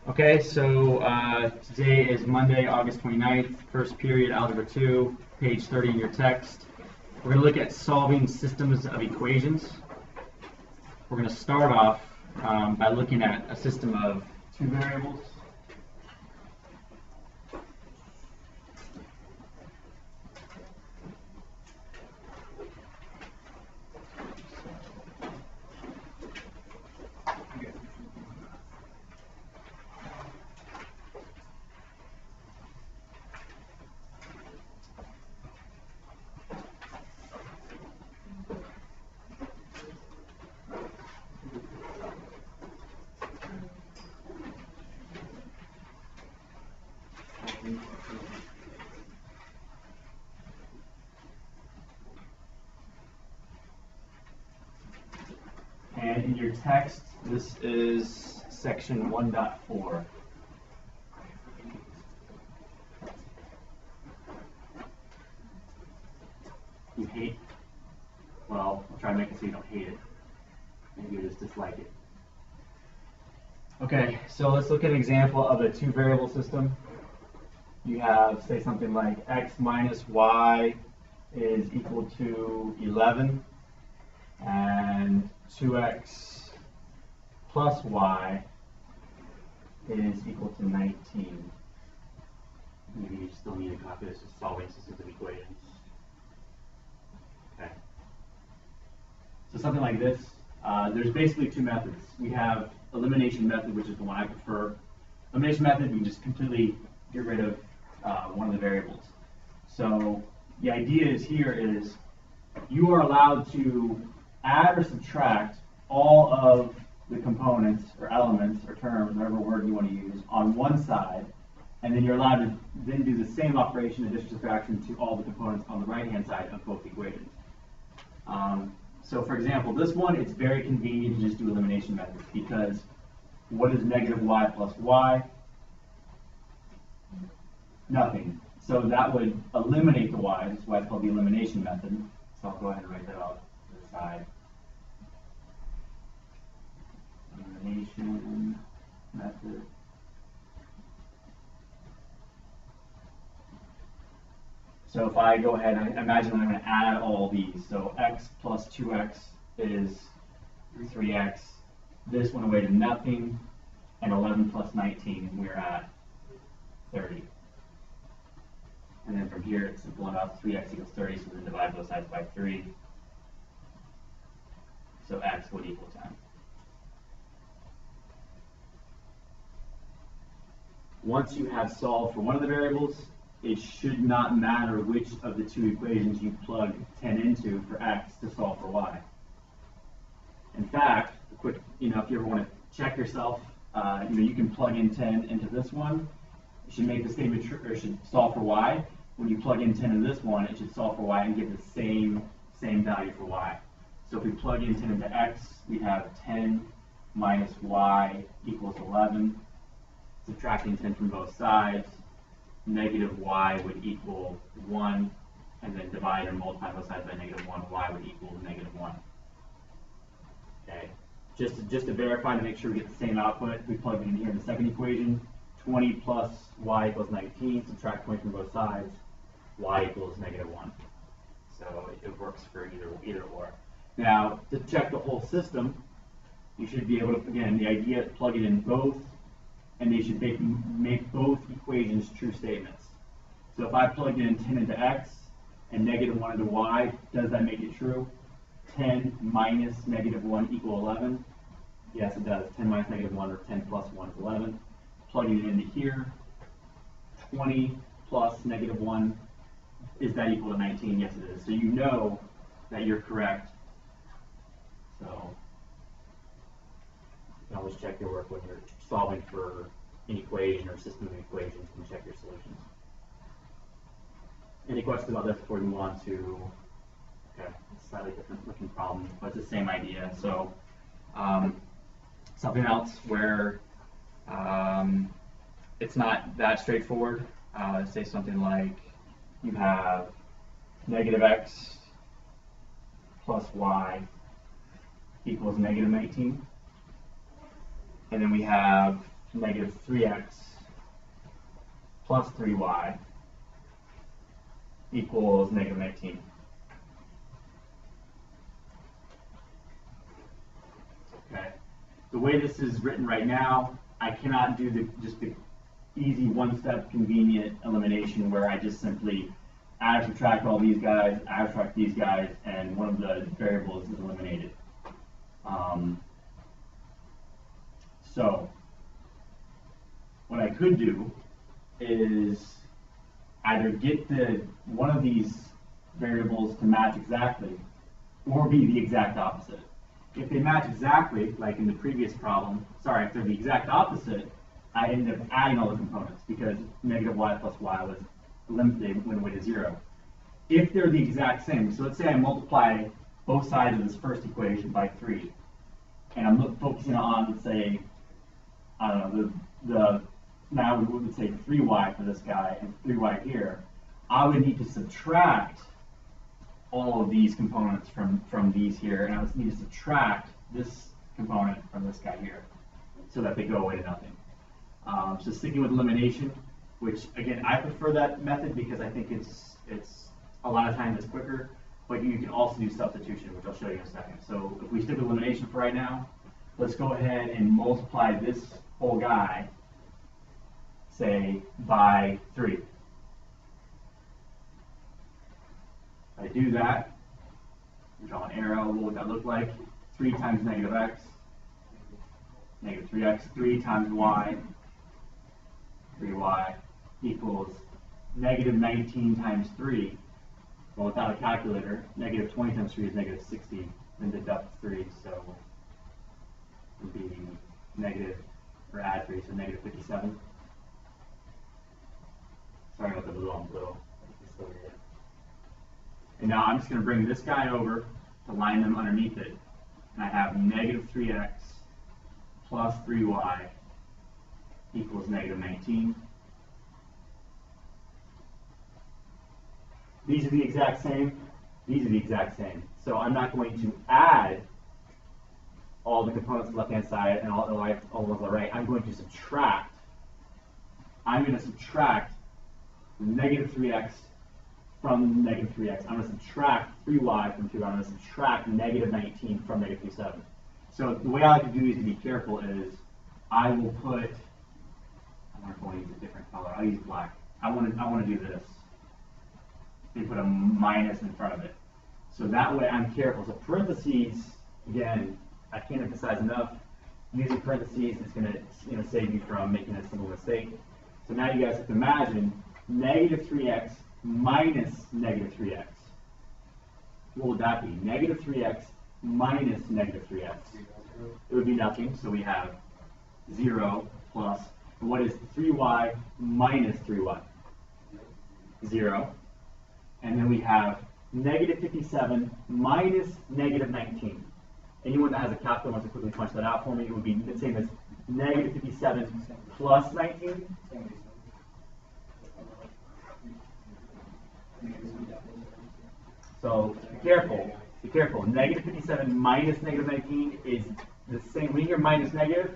Okay, so today is Monday, August 29th, first period, Algebra 2, page 30 in your text. We're going to look at solving systems of equations. We're going to start off by looking at a system of two variables. And in your text, this is section 1.4. You hate, well, I'll try to make it so you don't hate it. Maybe you just dislike it. Okay, so let's look at an example of a two variable system. You have, say, something like x minus y is equal to 11, and 2x plus y is equal to 19. Maybe you still need a copy of this as solving systems of equations. Okay. So something like this, there's basically two methods. We have elimination method, which is the one I prefer. Elimination method, we just completely get rid of one of the variables. So the idea is here is you are allowed to add or subtract all of the components or elements or terms, whatever word you want to use, on one side, and then you're allowed to then do the same operation, addition, subtraction, to all the components on the right-hand side of both equations. So for example, this one, it's very convenient to just do elimination methods, because what is negative y plus y? Nothing. So that would eliminate the y. That's why it's called the elimination method. So I'll go ahead and write that off to the side. Elimination method. So if I go ahead, I imagine I'm going to add all these. So x plus 2x is 3x. This went away to nothing. And 11 plus 19, we're at 30. And then from here, it's simple enough. 3x equals 30, so then divide both sides by 3. So x would equal 10. Once you have solved for one of the variables, it should not matter which of the two equations you plug 10 into for x to solve for y. In fact, a quick, if you ever want to check yourself, you can plug in 10 into this one. It should make the statement true, or it should solve for y. When you plug in 10 into this one, it should solve for y and give the same value for y. So if we plug in 10 into x, we have 10 minus y equals 11. Subtracting 10 from both sides, negative y would equal 1, and then divide or multiply both sides by negative 1, y would equal negative 1. Okay. Just to verify, to make sure we get the same output, we plug it in here in the second equation. 20 plus y equals 19, subtract 20 from both sides, y equals negative 1. So it works for either or. Now, to check the whole system, you should be able to, again, the idea is plug it in both, and they should make both equations true statements. So if I plugged in 10 into x and negative 1 into y, does that make it true? 10 minus negative 1 equal 11? Yes, it does. 10 minus negative 1, or 10 plus 1 is 11. Plugging it into here, 20 plus negative 1, is that equal to 19? Yes, it is. So you know that you're correct. So you can always check your work when you're solving for an equation or system of equations. You can check your solutions. Any questions about this before we move on to, okay, slightly different looking problem, but it's the same idea. So something else where it's not that straightforward. Say something like you have negative x plus y equals negative 19. And then we have negative 3x plus 3y equals negative 19. Okay. The way this is written right now, I cannot do just the easy one-step convenient elimination where I just simply add or subtract all these guys, add or subtract these guys, and one of the variables is eliminated. So what I could do is either get one of these variables to match exactly, or be the exact opposite. If they match exactly, like in the previous problem, sorry, if they're the exact opposite, I end up adding all the components because negative y plus y was eliminated when it went to 0. If they're the exact same, so let's say I multiply both sides of this first equation by 3, and I'm focusing on, let's say, I don't know, now we would say 3y for this guy and 3y here, I would need to subtract all of these components from these here, and I would need to subtract this component from this guy here, so that they go away to nothing. So sticking with elimination, which again, I prefer that method because I think it's a lot of times it's quicker, but you can also do substitution, which I'll show you in a second. So if we stick with elimination for right now, let's go ahead and multiply this whole guy, say, by 3. If I do that, draw an arrow, what would that look like? 3 times negative x, negative 3x, 3 times y, 3y equals negative 19 times 3. Well, without a calculator, negative 20 times 3 is negative 60, then deduct 3, so it would be negative, or add 3, so negative 57. Sorry about the blue. And now I'm just going to bring this guy over to line them underneath it, and I have negative 3x plus 3y equals negative 19. These are the exact same. These are the exact same. So I'm not going to add all the components on the left-hand side and all the ones on the right. I'm going to subtract. I'm going to subtract negative 3x from negative 3x. I'm going to subtract 3y from 2y. I'm going to subtract negative 19 from negative 37. So the way I like to do these to be careful is I will put, I wonder if I want to use a different color. I'll use black. I want to do this. And put a minus in front of it. So that way I'm careful. So parentheses, again, I can't emphasize enough. Using parentheses is going to save you from making a simple mistake. So now you guys have to imagine negative 3x minus negative 3x. What would that be? Negative 3x minus negative 3x. It would be nothing. So we have 0 plus, and what is 3y minus 3y? 0. And then we have negative 57 minus negative 19. Anyone that has a calculator wants to quickly punch that out for me, it would be the same as negative 57 plus 19. So be careful. Be careful. Negative 57 minus negative 19 is the same. When you hear minus negative,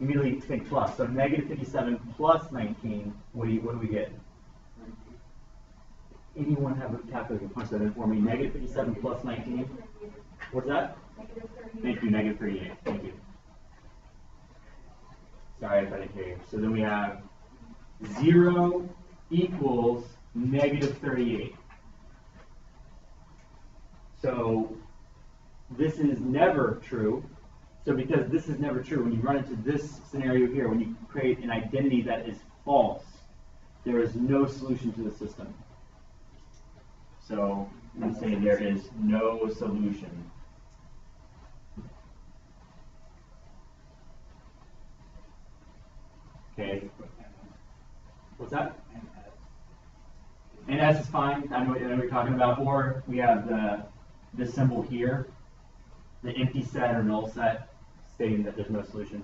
immediately think plus. So negative 57 plus 19, what do we get? Anyone have a calculator punch that in for me? Negative 57 plus 19. What's that? Negative 38. Thank you, negative 38. Thank you. Sorry if I didn't hear you. So then we have 0 equals negative 38. So this is never true. So because this is never true, when you run into this scenario here, when you create an identity that is false, there is no solution to the system. So we say there is no solution. Okay. What's that? And S is fine. I know what you're talking about. Or we have this symbol here, the empty set or null set, stating that there's no solution.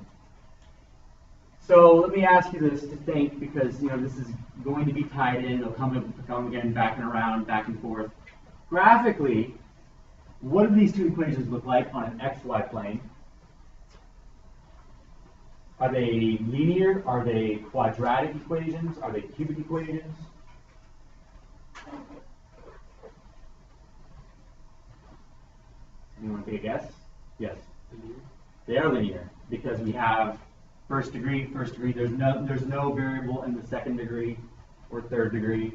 So let me ask you this to think, because this is going to be tied in. It'll come again, back and around, back and forth. Graphically, what do these two equations look like on an xy plane? Are they linear? Are they quadratic equations? Are they cubic equations? Anyone take a guess? Yes. Linear. They are linear because we have first degree. There's no variable in the second degree or third degree.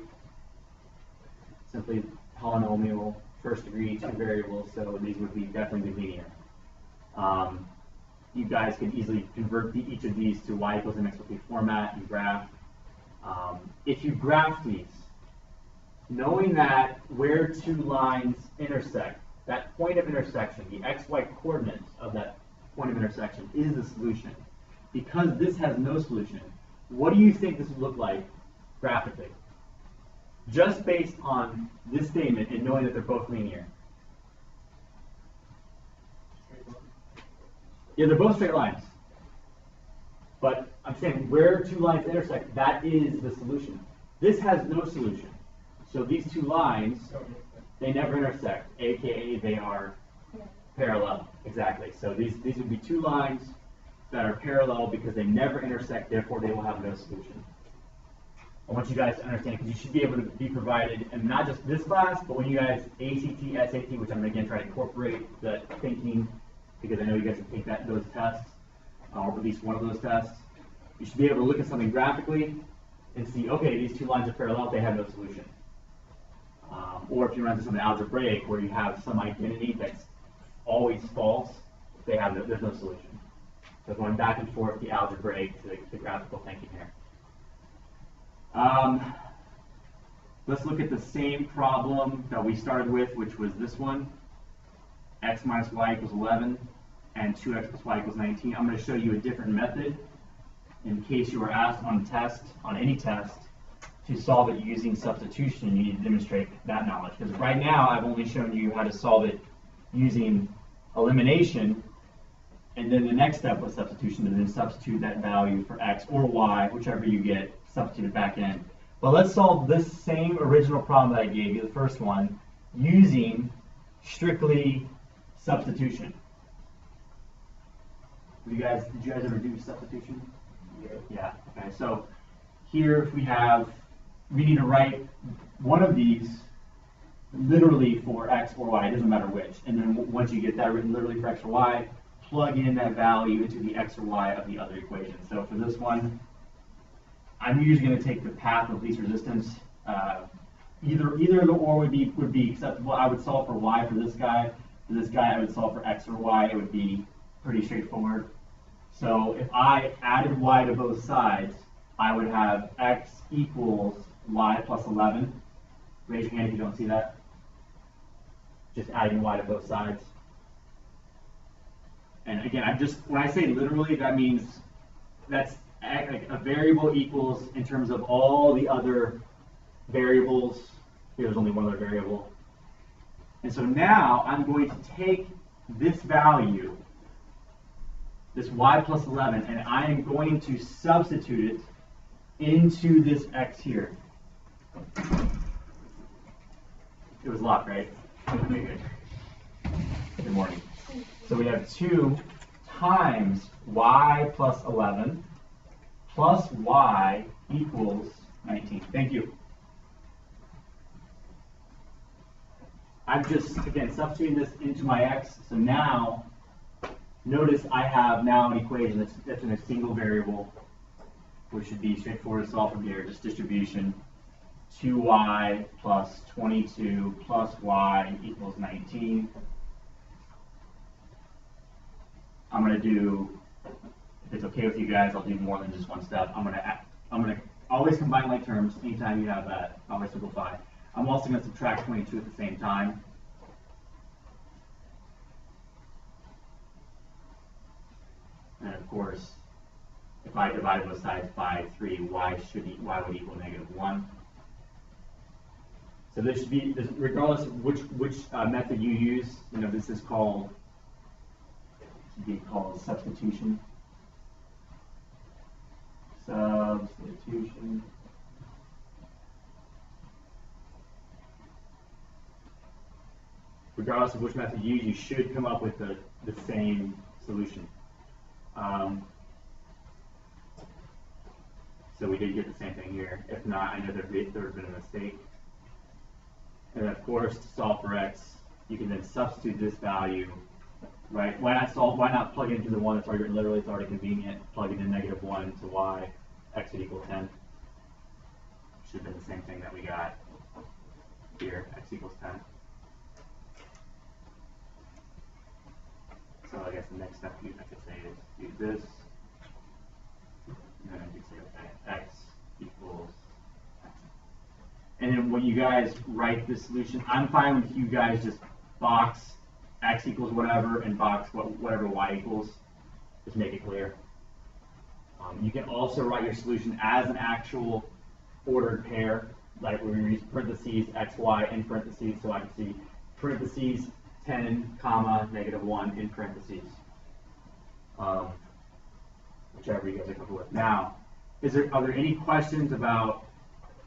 Simply polynomial, first degree, two variables. So these would be definitely linear. You guys can easily convert each of these to y equals mx plus b format and graph. If you graph these, knowing that where two lines intersect, that point of intersection, the xy coordinates of that point of intersection is the solution. Because this has no solution, what do you think this would look like graphically? Just based on this statement and knowing that they're both linear. Yeah, they're both straight lines. But I'm saying where two lines intersect, that is the solution. This has no solution. So these two lines, they never intersect, aka they are parallel. Exactly. So these would be two lines that are parallel because they never intersect, therefore they will have no solution. I want you guys to understand, because you should be able to be provided, and not just this class, but when you guys ACT, SAT, which I'm going to again try to incorporate the thinking, because I know you guys can take those tests, or at least one of those tests. You should be able to look at something graphically and see, okay, these two lines are parallel, they have no solution. Or if you run into something algebraic where you have some identity that's always false, there's no solution. So going back and forth, the algebraic to the graphical thinking here. Let's look at the same problem that we started with, which was this one. X minus y equals 11 and 2x plus y equals 19. I'm going to show you a different method in case you were asked on any test, to solve it using substitution. You need to demonstrate that knowledge. Because right now, I've only shown you how to solve it using elimination, and then the next step was substitution, and then substitute that value for x or y, whichever you get, substitute it back in. But let's solve this same original problem that I gave you, the first one, using strictly substitution. Did you guys ever do substitution? Yeah. Okay. So here we need to write one of these literally for x or y. It doesn't matter which. And then once you get that written literally for x or y, plug in that value into the x or y of the other equation. So for this one, I'm usually going to take the path of least resistance. Either the or would be acceptable. I would solve for y for this guy. For this guy, I would solve for x or y. It would be pretty straightforward. So if I added y to both sides, I would have x equals y plus 11. Raise your hand if you don't see that. Just adding y to both sides. And again, when I say literally, that means that's a variable equals in terms of all the other variables. Here, there's only one other variable. And so now I'm going to take this value, this y plus 11, and I am going to substitute it into this x here. It was locked, right? Okay, good. Good morning. So we have 2 times y plus 11 plus y equals 19. Thank you. I'm just, again, substituting this into my x. So now, notice I have now an equation that's in a single variable, which should be straightforward to solve from here, just distribution. 2y plus 22 plus y equals 19. I'm going to do, if it's okay with you guys, I'll do more than just one step. I'm going to always combine like terms anytime you have that. Always simplify. I'm also going to subtract 22 at the same time. And of course, if I divide both sides by 3, y would equal -1. So this should be, regardless of which method you use, this is called, substitution. Substitution. Regardless of which method you use, you should come up with the same solution. So we did get the same thing here. If not, I know there would have been a mistake. And of course, to solve for x, you can then substitute this value, right? Why not plug into the one that's already literally, it's already convenient, plug it in -1 to y, x would equal 10. Should have been the same thing that we got here, x equals 10. So I guess the next step I could say is do this, and then I could say, okay, x equals 10. And then when you guys write the solution, I'm fine with you guys just box x equals whatever and box whatever y equals. Just make it clear. You can also write your solution as an actual ordered pair, like where we use parentheses, x, y in parentheses, so I can see parentheses 10, comma, -1 in parentheses. Whichever you guys are comfortable with. Now, are there any questions about,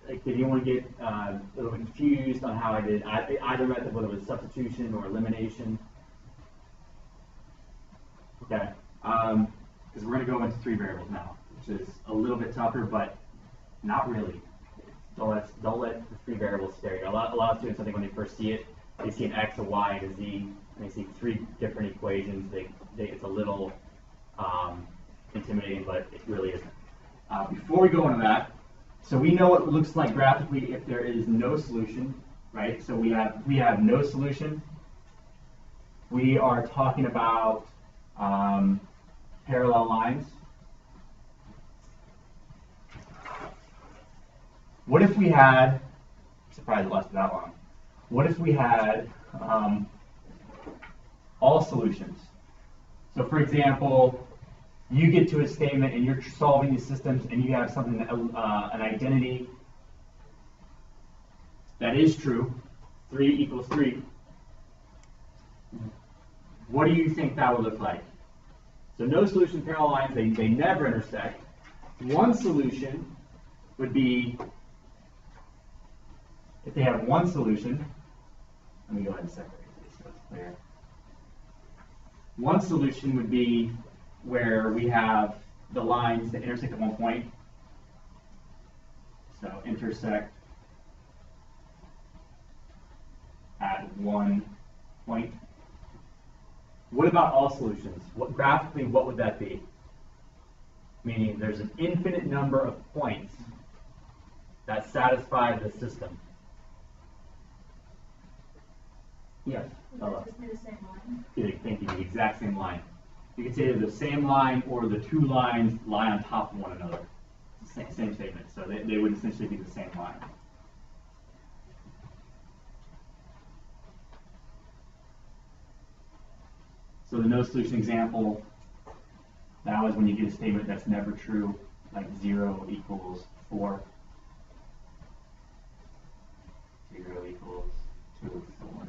like, did anyone get a little confused on how I did either method, whether it was substitution or elimination? Okay, because we're going to go into 3 variables now, which is a little bit tougher, but not really. Don't let the 3 variables scare you. A lot of students, I think, when they first see it, they see an x, a y, and a z, and they see 3 different equations. It's a little intimidating, but it really isn't. Before we go into that, so we know what it looks like graphically if there is no solution, right? So we have no solution. We are talking about parallel lines. What if we had, I'm surprised it lasted that long. What if we had all solutions? So for example, you get to a statement and you're solving these systems and you have something, an identity that is true, 3 equals 3. What do you think that would look like? So no solution, parallel lines, they never intersect. One solution would be, if they have one solution, let me go ahead and separate these so it's clear. One solution would be where we have the lines that intersect at one point. So intersect at one point. What about all solutions? Graphically, what would that be? Meaning there's an infinite number of points that satisfy the system. Yes. Would that just be the same line? Thank you. The exact same line. You could say they're the same line, or the 2 lines lie on top of one another. Same statement. So they would essentially be the same line. So the no solution example, that was when you get a statement that's never true, like 0 equals 4. 0 equals 2, 4.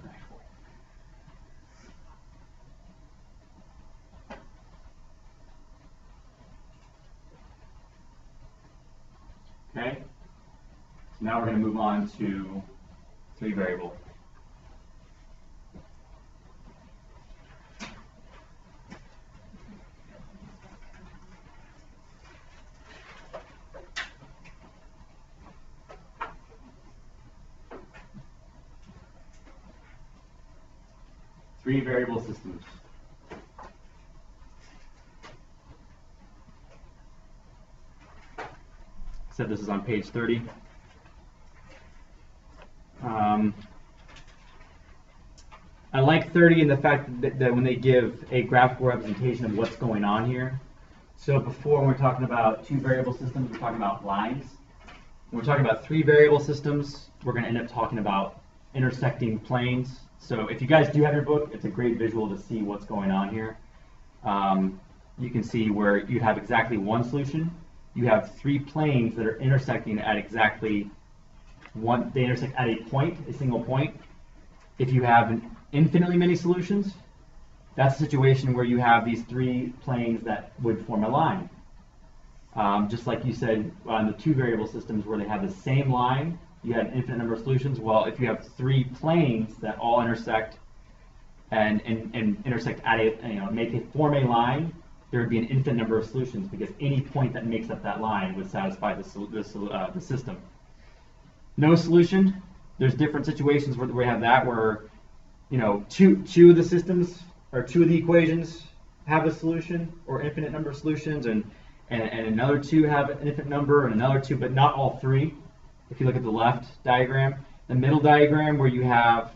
Okay, so now we're going to move on to 3 variable. Three variable systems. Said this is on page 30. I like 30 in the fact that when they give a graphical representation of what's going on here. So before, when we're talking about 2 variable systems, we're talking about lines. When we're talking about 3 variable systems, we're going to end up talking about intersecting planes. So if you guys do have your book, it's a great visual to see what's going on here. You can see where you have exactly one solution. You have 3 planes that are intersecting at exactly one. They intersect at a point, a single point. If you have infinitely many solutions, that's a situation where you have these 3 planes that would form a line. Just like you said on the 2 variable systems where they have the same line, you had an infinite number of solutions. Well, if you have 3 planes that all intersect and intersect at a, form a line, there would be an infinite number of solutions because any point that makes up that line would satisfy the system. No solution, there's different situations where we have that where, you know, two of the systems or two of the equations have a solution or infinite number of solutions, and another two have an infinite number and another two, but not all three. If you look at the left diagram, the middle diagram where you have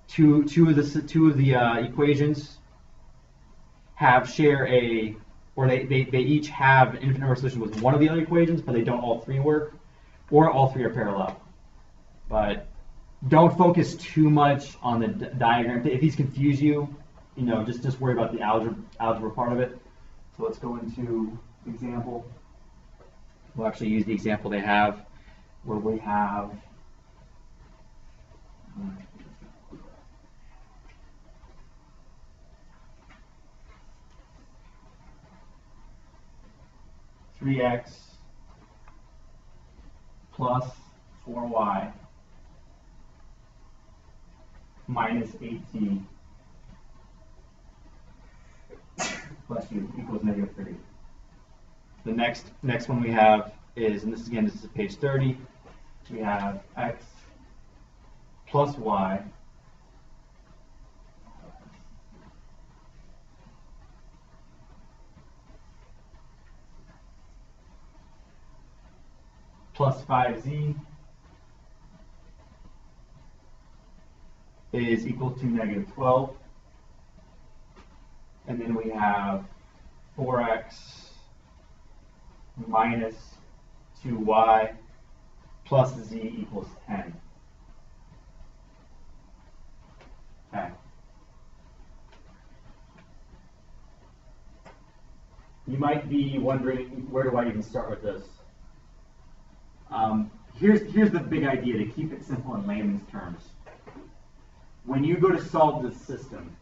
two of the equations share a, or they each have an infinite number of solutions with one of the other equations, but they don't all three work, or all three are parallel. But don't focus too much on the diagram. If these confuse you, you know, just worry about the algebra part of it. So let's go into the example. We'll actually use the example they have, where we have three x plus 4y minus 8t plus u equals negative 30. The next one we have is, and this is page 30, we have x plus y plus 5z is equal to negative 12. And then we have 4x minus 2y plus z equals 10. Okay. You might be wondering, where do I even start with this? Here's the big idea, to keep it simple in layman's terms. When you go to solve this system,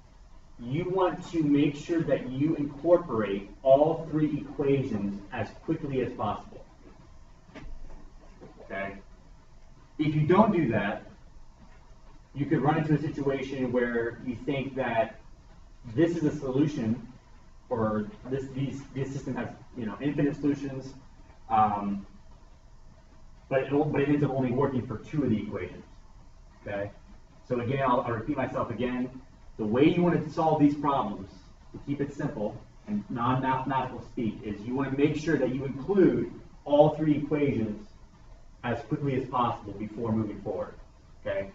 you want to make sure that you incorporate all three equations as quickly as possible. Okay? If you don't do that, you could run into a situation where you think that this is a solution, or this system has, you know, infinite solutions, but it ends up only working for two of the equations. Okay? So again, I'll repeat myself again. The way you want to solve these problems, to keep it simple and non-mathematical speak, is you want to make sure that you include all three equations as quickly as possible before moving forward. Okay?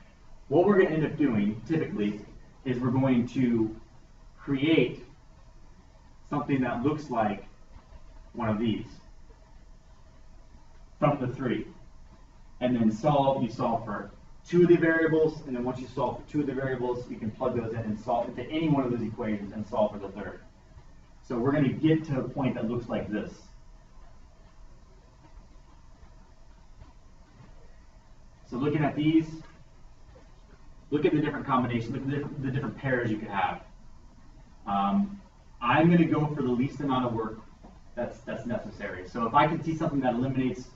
What we're going to end up doing, typically, is we're going to create something that looks like one of these from the three. And then you solve for two of the variables, and then once you solve for two of the variables, you can plug those in and solve into any one of those equations and solve for the third. So we're going to get to a point that looks like this. So looking at these, look at the different combinations, look at the different pairs you could have. I'm going to go for the least amount of work that's necessary. So if I can see something that eliminates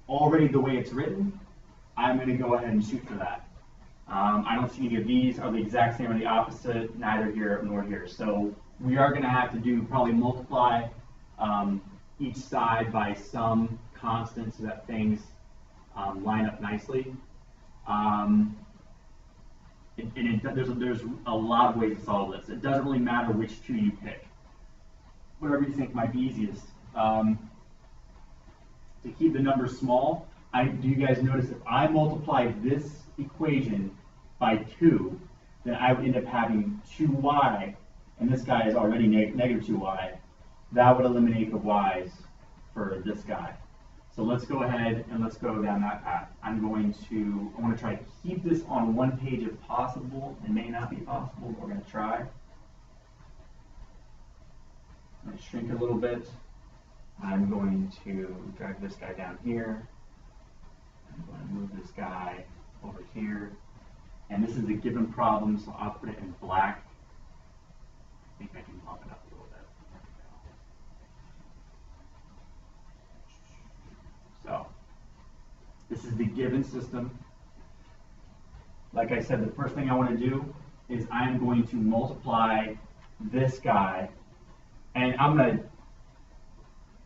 already the way it's written, I'm going to go ahead and shoot for that. I don't see any of these are the exact same or the opposite, neither here nor here. So we are going to have to do probably multiply each side by some constant so that things line up nicely. There's a lot of ways to solve this. It doesn't really matter which two you pick. Whatever you think might be easiest. To keep the numbers small, do you guys notice if I multiply this equation by 2, then I would end up having 2y, and this guy is already negative 2y. That would eliminate the y's for this guy. So let's go ahead and let's go down that path. I want to try to keep this on one page if possible. It may not be possible, but we're going to try. I'm going to shrink a little bit. I'm going to drag this guy down here. I'm going to move this guy over here. And this is a given problem, so I'll put it in black. I think I can bump it up a little bit. So, this is the given system. Like I said, the first thing I want to do is I'm going to multiply this guy, and I'm going to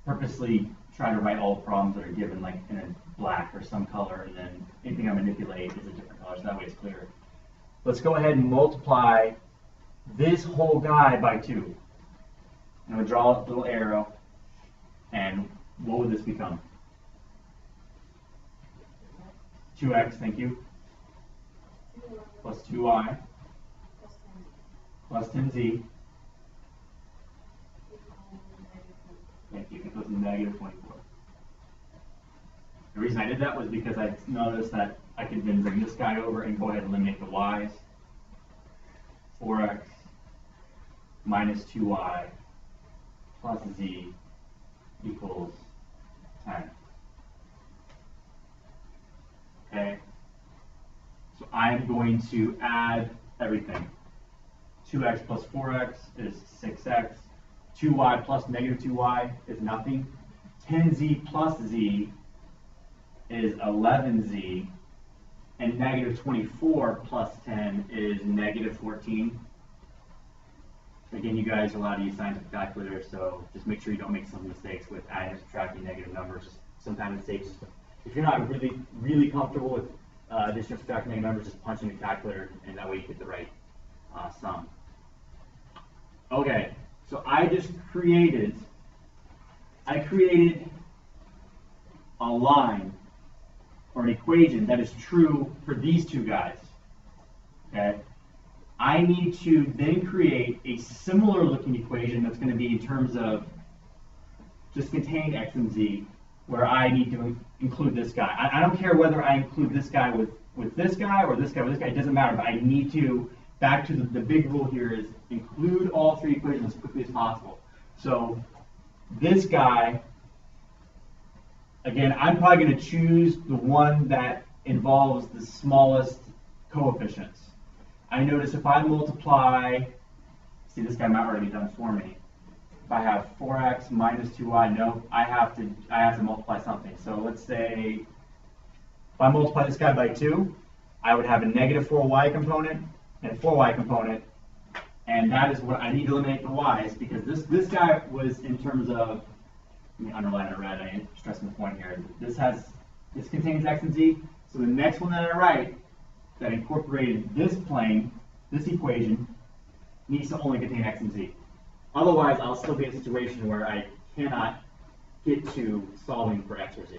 purposely try to write all the problems that are given like in a black or some color, and then anything I manipulate is a different color, so that way it's clear. Let's go ahead and multiply this whole guy by 2. I'm going to draw a little arrow, and what would this become? 2x, thank you, plus 2y, plus 10z, thank you, equals negative 24. The reason I did that was because I noticed that I could then bring this guy over and go ahead and eliminate the y's. 4x minus 2y plus z equals 10. Okay? So I'm going to add everything. 2x plus 4x is 6x. 2y plus negative 2y is nothing. 10z plus z is 11z. And negative 24 plus 10 is negative 14. Again, you guys are allowed to use scientific calculators, so just make sure you don't make some mistakes with adding or subtracting negative numbers. Sometimes it's safe. If you're not really comfortable with addition or subtracting negative numbers, just punch in the calculator, and that way you get the right sum. Okay, so I created a line or an equation that is true for these two guys. Okay, I need to then create a similar looking equation that's going to be in terms of just contain x and z, where I need to include this guy. I don't care whether I include this guy with this guy or this guy with this guy, it doesn't matter, but I need to, back to the big rule here is include all 3 equations as quickly as possible. So this guy, again, I'm probably going to choose the one that involves the smallest coefficients. I notice if I multiply, see this guy might already be done for me. If I have 4x minus 2y, no, I have to multiply something. So let's say if I multiply this guy by 2, I would have a negative 4y component and a 4y component, and that is what I need to eliminate the y's, because this guy was in terms of, let me underline it red, I ain't stressing the point here. This contains x and z, so the next one that I write that incorporated this plane, this equation, needs to only contain x and z. Otherwise, I'll still be in a situation where I cannot get to solving for x or z.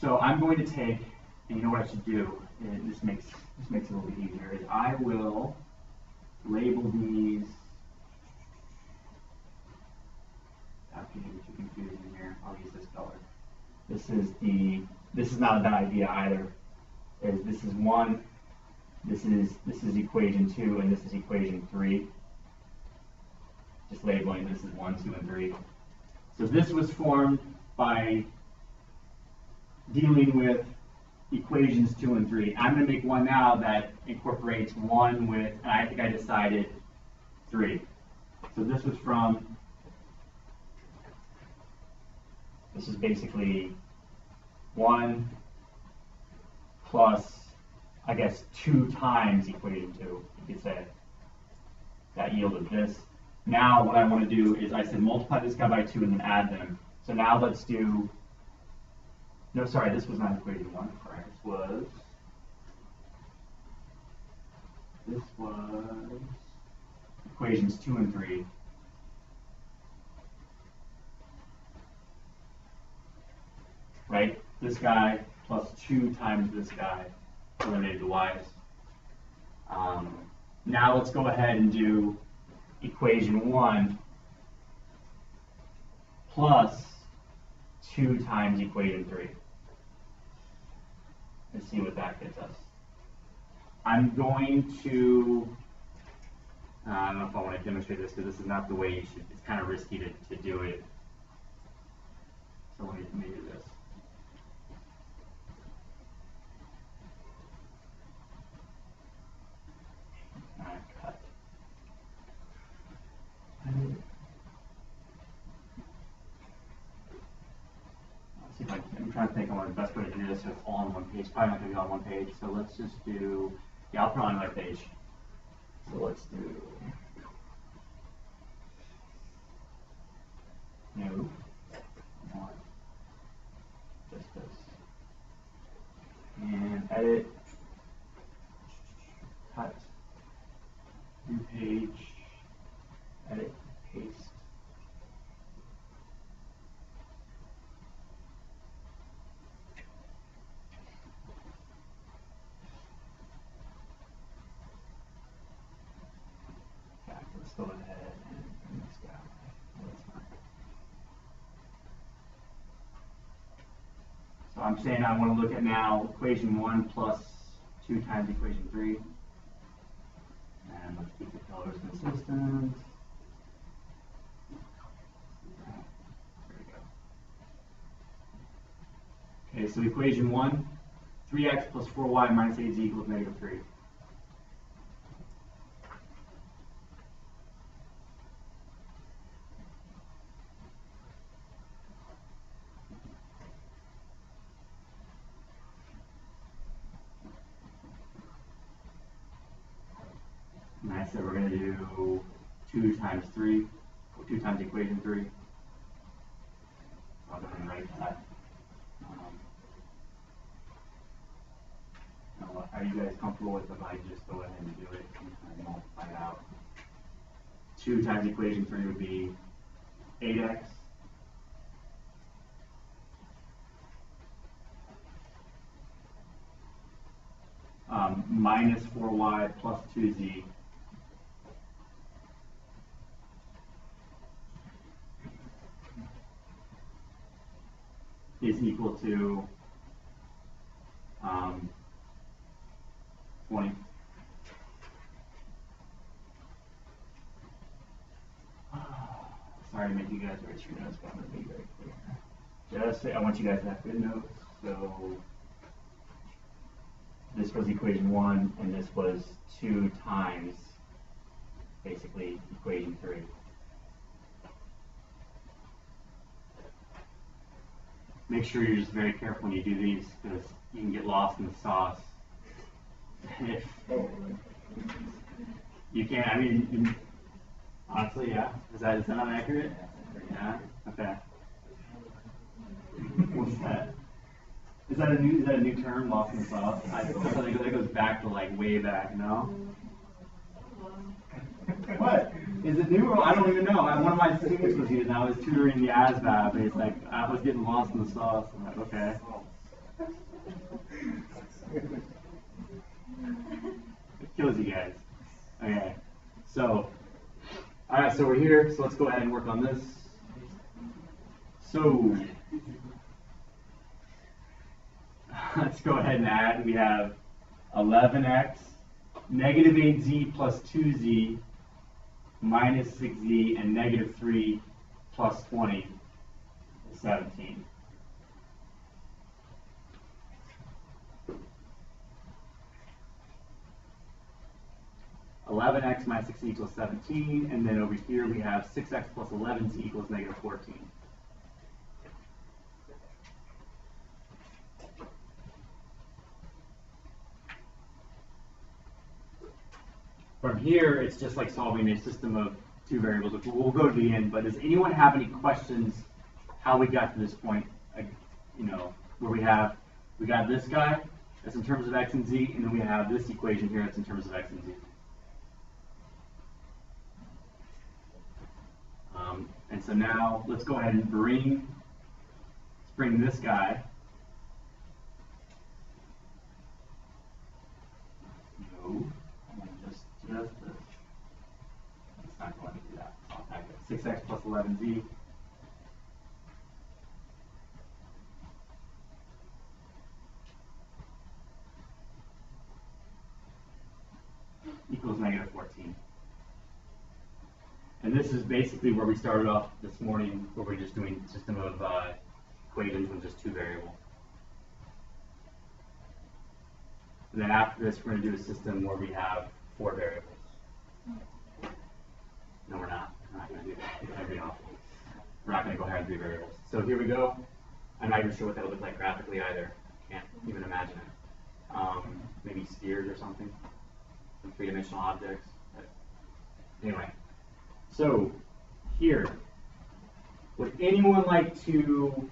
So I'm going to take, and you know what I should do, and this makes it a little bit easier, is I will label these. After you get too confusing here, I'll use this color. This is not a bad idea either. This is 1, this is equation 2, and this is equation 3. Just labeling this is 1, 2, and 3. So this was formed by dealing with equations 2 and 3. I'm going to make one now that incorporates 1 with, and I think I decided 3. So this was from, this is basically 1 plus, I guess, 2 times equation 2, you could say. That yielded this. Now what I want to do is I said multiply this guy by 2 and then add them. So now let's do, no, sorry, this was not equation 1, correct. This was equations 2 and 3. Right? This guy plus 2 times this guy eliminated the y's. Now let's go ahead and do equation 1 plus 2 times equation 3. Let's see what that gets us. I'm going to, I don't know if I want to demonstrate this because this is not the way you should, it's kind of risky to do it. So let me do this. I'm trying to think on the best way to do this so it's all on one page. Probably not going to be on one page, so let's just do, yeah, I'll put it on another page. So let's do. No. Not just this. And edit. Cut. New page. Edit. Paste. Let's go ahead and bring this guy. That's fine. So I'm saying I want to look at now equation 1 plus 2 times equation 3. And let's keep the colors consistent. There we go. Okay, so equation 1, 3x plus 4y minus 8z equals negative 3. And I said we're going to do 2 times 3, or 2 times equation 3. I'll go ahead and write that. Are you guys comfortable with if I just go ahead and do it and multiply it out? 2 times equation 3 would be 8x. Minus 4y plus 2z is equal to 20. Sorry to make you guys write your notes, but I'm going to be very clear. I want you guys to have good notes. So this was equation 1, and this was 2 times, basically, equation 3. Make sure you're just very careful when you do these, because you can get lost in the sauce. If you can't, I mean, honestly, yeah. Is that not accurate? Yeah. Okay. What's that? Is that a new term, lost in the sauce? I feel like that goes back to like way back. No. What? Is it new? Or I don't even know. One of my students was using. I was tutoring the ASVAB, and it's like I was getting lost in the sauce. I'm like, okay. It kills you guys. Okay. So, all right. So we're here. So let's go ahead and work on this. So let's go ahead and add. We have 11x, negative 8z plus 2z, minus 6z, and negative 3 plus 20 is 17. $11x minus 6 equals 17, and then over here we have 6x plus 11z equals negative 14. From here, it's just like solving a system of 2 variables, which we'll go to the end. But does anyone have any questions how we got to this point? You know, where we got this guy that's in terms of x and z, and then we have this equation here that's in terms of x and z. And so now let's go ahead and bring this guy. No. Just this. It's not going to do that. I'll type it. 6x plus 11z equals negative 14. And this is basically where we started off this morning, where we're just doing a system of equations with just 2 variables. And then after this, we're going to do a system where we have 4 variables. No, we're not. We're not going to do that. That'd be awful. We're not going to go higher than 3 variables. So here we go. I'm not even sure what that would look like graphically either. Can't even imagine it. Maybe spheres or something. Some 3-dimensional objects. But Anyway, so here, would anyone like to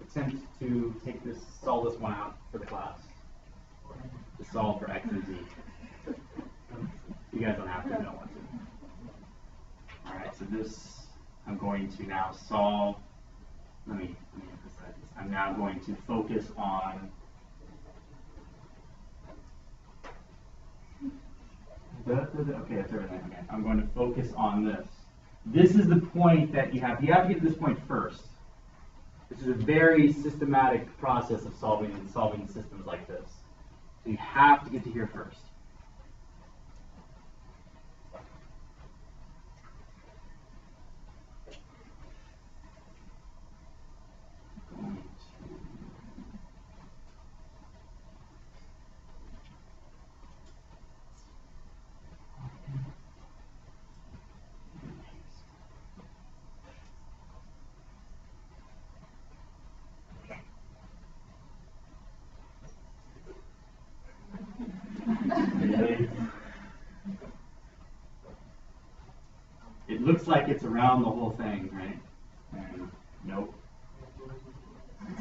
attempt to solve this one out for the class? To solve for x and z. You guys don't have to, don't want to. Alright, so this, I'm going to now solve, let me emphasize this. I'm now going to focus on okay, that's everything. Okay. I'm going to focus on this. This is the point that you have to get to this point first. This is a very systematic process of solving systems like this. So you have to get to here first. It looks like it's around the whole thing, right? And nope.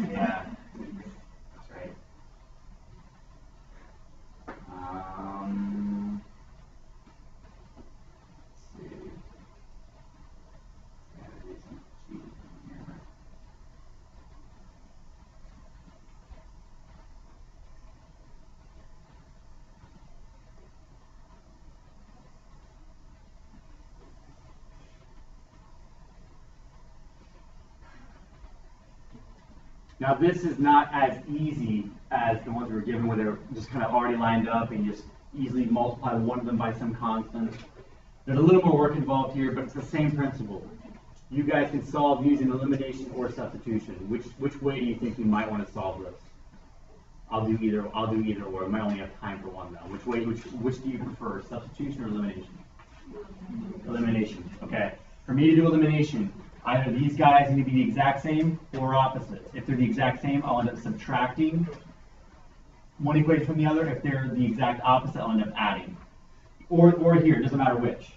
Yeah, that's right. Let's see. Yeah, there is some cheating here. Now this is not as easy as the ones we were given where they're just kind of already lined up and you just easily multiply one of them by some constant. There's a little more work involved here, but it's the same principle. You guys can solve using elimination or substitution. Which way do you think you might want to solve this? I'll do either or. I might only have time for one though. Which do you prefer, substitution or elimination? Elimination. Okay. For me to do elimination, either these guys need to be the exact same or opposites. If they're the exact same, I'll end up subtracting one equation from the other. If they're the exact opposite, I'll end up adding. Or here, it doesn't matter which.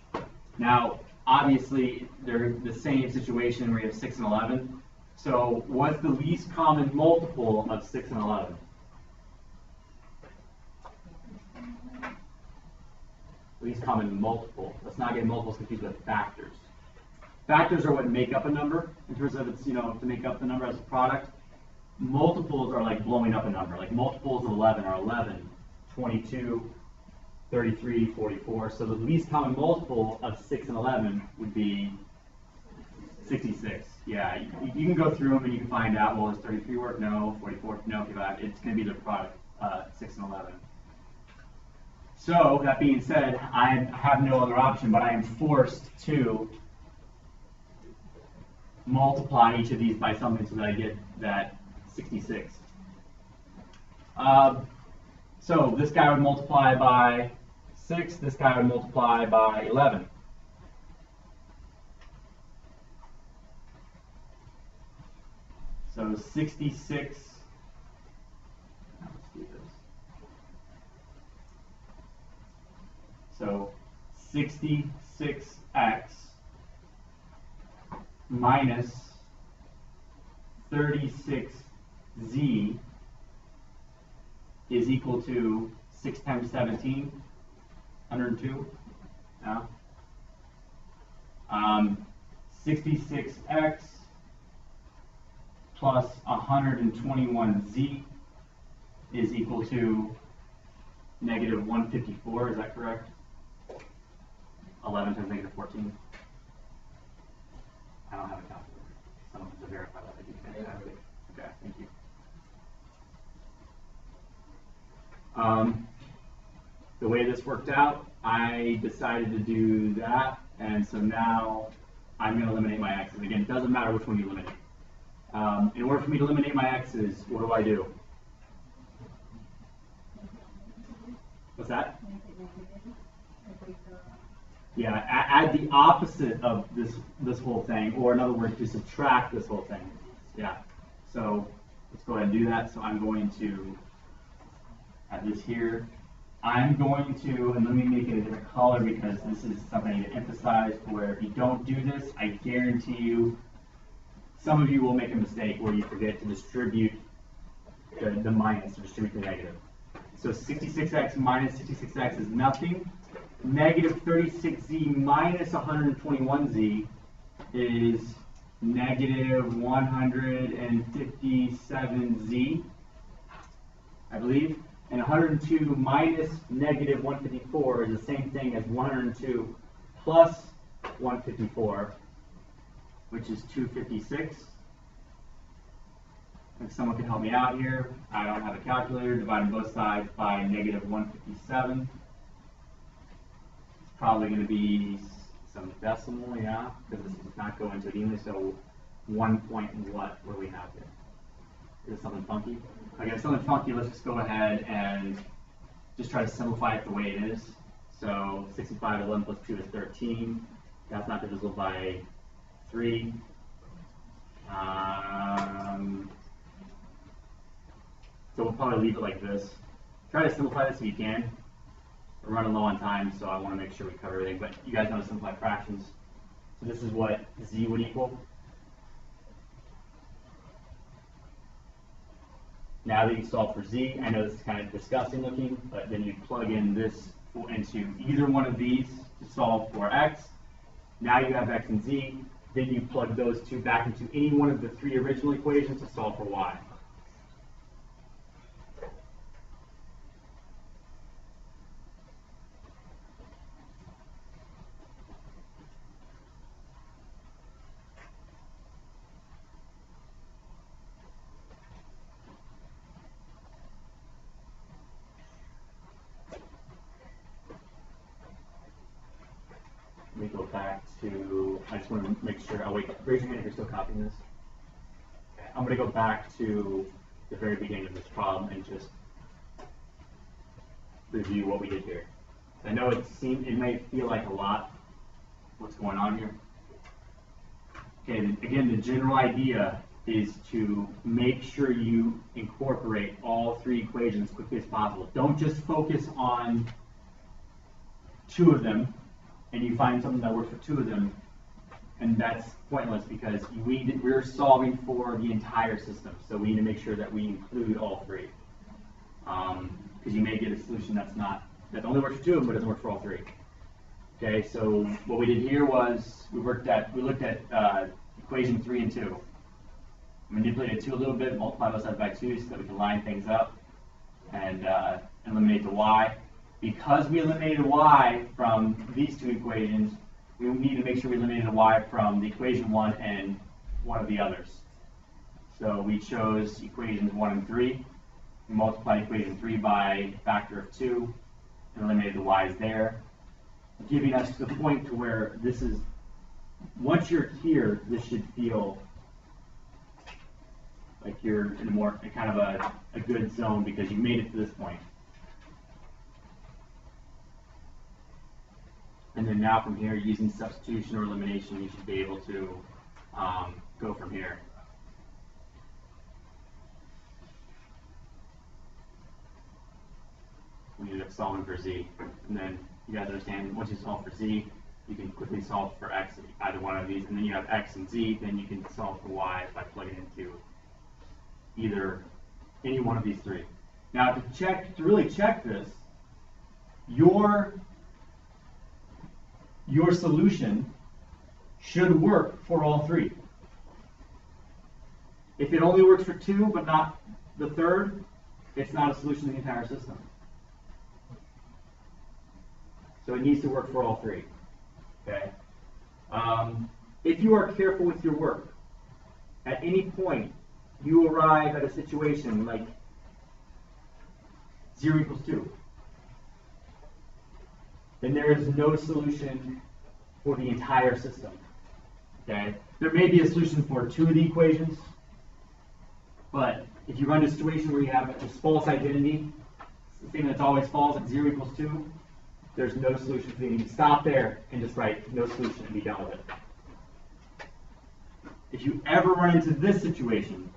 Now, obviously, they're the same situation where you have 6 and 11. So what's the least common multiple of 6 and 11? Least common multiple. Let's not get multiples confused with factors. Factors are what make up a number in terms of its, to make up the number as a product. Multiples are like blowing up a number. Like multiples of 11 are 11, 22, 33, 44. So the least common multiple of 6 and 11 would be 66. Yeah, you can go through them and you can find out, well, does 33 work? No. 44? No. It's going to be the product, 6 and 11. So, that being said, I have no other option, but I am forced to multiply each of these by something so that I get that 66. So this guy would multiply by 6, this guy would multiply by 11. So 66, let's do this. So 66x minus 36z is equal to 6 times 17, 102. Yeah. 66x plus 121z is equal to negative 154. Is that correct? 11 times negative 14. I don't have a calculator. Someone to verify that. I do. Fantastic. Okay, thank you. The way this worked out, I decided to do that, and so now I'm going to eliminate my x's. Again, it doesn't matter which one you eliminate. In order for me to eliminate my x's, what do I do? What's that? Yeah, add the opposite of this whole thing, or in other words, to subtract this whole thing. Yeah. So let's go ahead and do that. So I'm going to add this here. I'm going to, and let me make it a different color because this is something I need to emphasize, where if you don't do this, I guarantee you, some of you will make a mistake where you forget to distribute the minus, to distribute the negative. So 66x minus 66x is nothing. Negative 36z minus 121z is negative 157z, I believe. And 102 minus negative 154 is the same thing as 102 plus 154, which is 256. If someone can help me out here, I don't have a calculator, dividing both sides by negative 157. It's probably going to be some decimal, yeah, because this does not go into it evenly, so 1 point what do we have here? Is it something funky? Okay, something funky, let's just go ahead and just try to simplify it the way it is. So 65, 11 plus 2 is 13. That's not divisible by 3. So we'll probably leave it like this. Try to simplify this if you can. We're running low on time, so I want to make sure we cover everything. But you guys know how to simplify fractions. So this is what z would equal. Now that you solve for z, I know this is kind of disgusting looking, but then you plug in this into either one of these to solve for x. Now you have x and z. Then you plug those two back into any one of the three original equations to solve for y. Let me go back to, I just want to make sure, oh wait, raise your hand if you're still copying this. Okay, I'm going to go back to the very beginning of this problem and just review what we did here. I know it may feel like a lot, what's going on here. Okay, again, the general idea is to make sure you incorporate all three equations as quickly as possible. Don't just focus on two of them and you find something that works for two of them, and that's pointless because we're solving for the entire system. So we need to make sure that we include all three. Because you may get a solution that only works for two of them but doesn't work for all three. Okay, so what we did here was we looked at equation 3 and 2. Manipulated 2 a little bit, multiply both sides by 2 so that we can line things up and eliminate the y. Because we eliminated y from these two equations, we need to make sure we eliminated the y from the equation 1 and one of the others. So we chose equations 1 and 3. We multiplied equation 3 by a factor of 2 and eliminated the y's there, giving us the point to where this is, once you're here, this should feel like you're in a kind of a good zone because you made it to this point. And then now from here, using substitution or elimination, you should be able to go from here. We ended up solving for z. And then you guys understand, once you solve for z, you can quickly solve for x, either one of these. And then you have x and z, then you can solve for y by plugging into either any one of these three. Now to really check this, your solution should work for all three. If it only works for two but not the third, it's not a solution to the entire system. So it needs to work for all three. Okay. If you are careful with your work, at any point you arrive at a situation like 0 equals 2. Then there is no solution for the entire system. Okay? There may be a solution for two of the equations, but if you run a situation where you have a false identity, the thing that's always false at 0 equals 2, there's no solution for it. You can stop there and just write no solution and be done with it. If you ever run into this situation,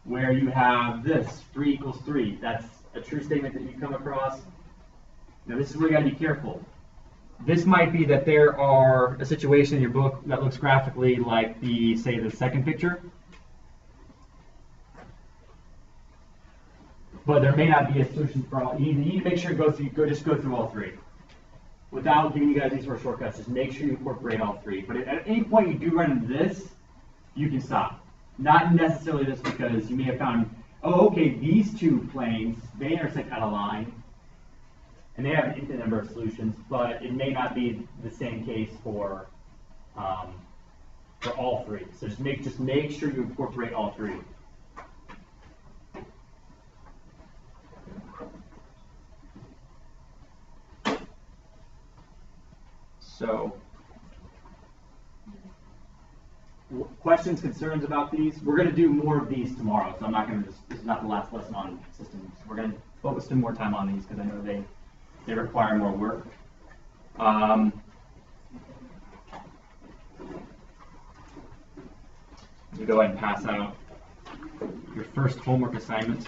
where you have this, 3 equals 3, that's a true statement that you come across. Now this is where you gotta be careful. This might be that there are a situation in your book that looks graphically like the, say, the second picture. But there may not be a solution for all. You need to make sure you just go through all three. Without giving you guys these sort of shortcuts, just make sure you incorporate all three. But at any point you do run into this, you can stop. Not necessarily just because you may have found, oh, okay, these two planes, they intersect at a line, and they have an infinite number of solutions, but it may not be the same case for all three. So just make sure you incorporate all three. So, questions, concerns about these? We're going to do more of these tomorrow, so I'm not going to this is not the last lesson on systems. We're going to focus some more time on these because I know they require more work. You go ahead and pass out your first homework assignment.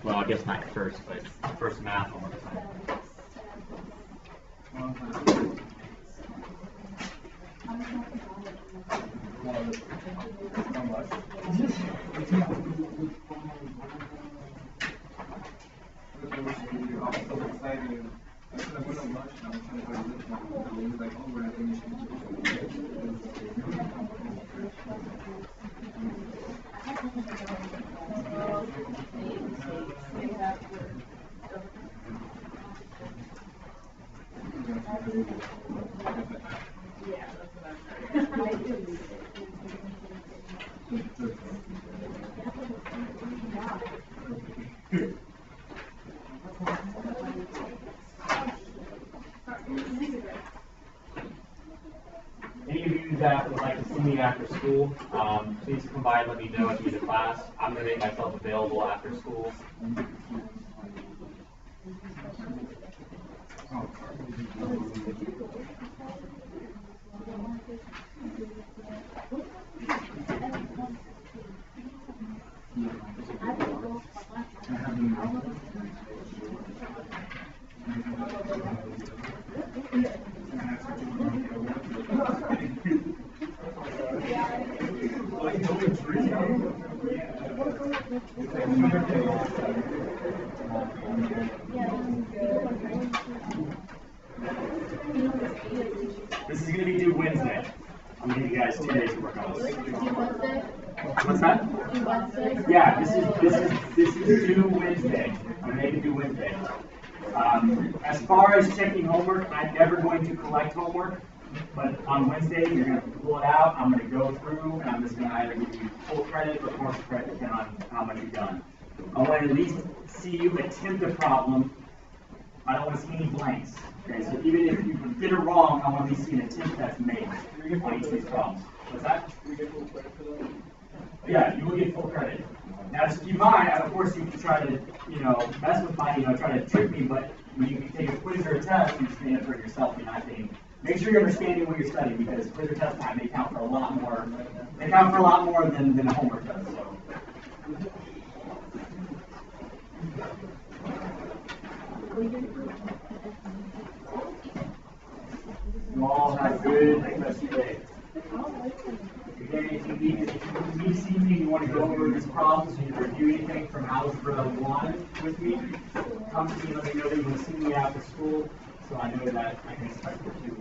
Well, I guess not first, but first math homework assignment. Any of you that would like to see me after school, please come by and let me know at the end of class. I'm going to make myself available after school. This is going to be due Wednesday. I'm going to give you guys 2 days to work on this. What's that? Yeah, this is due Wednesday. I'm going to make it due Wednesday. As far as checking homework, I'm never going to collect homework. But on Wednesday, you're going to pull it out. I'm going to go through, and I'm just going to either give you full credit or partial credit, depending on how much you've done. I want to at least see you attempt a problem. I don't want to see any blanks. Okay, so even if you get it wrong, I want to at least see an attempt that's made on each of these problems. What's that? Yeah, you will get full credit. Now, just keep in mind, of course, you can try to, mess with my, try to trick me, but when you take a quiz or a test, you stand up for yourself. You're not getting. Make sure you're understanding what you're studying, because quiz or test time, they count for a lot more. They count for a lot more than a homework does. So. You all have a good rest of your day. Again, if you need to see me, you want to go over this problem, so you review anything from Algebra 1 with me, come to me and let me know that you want to see me after school, so I know that I can expect you.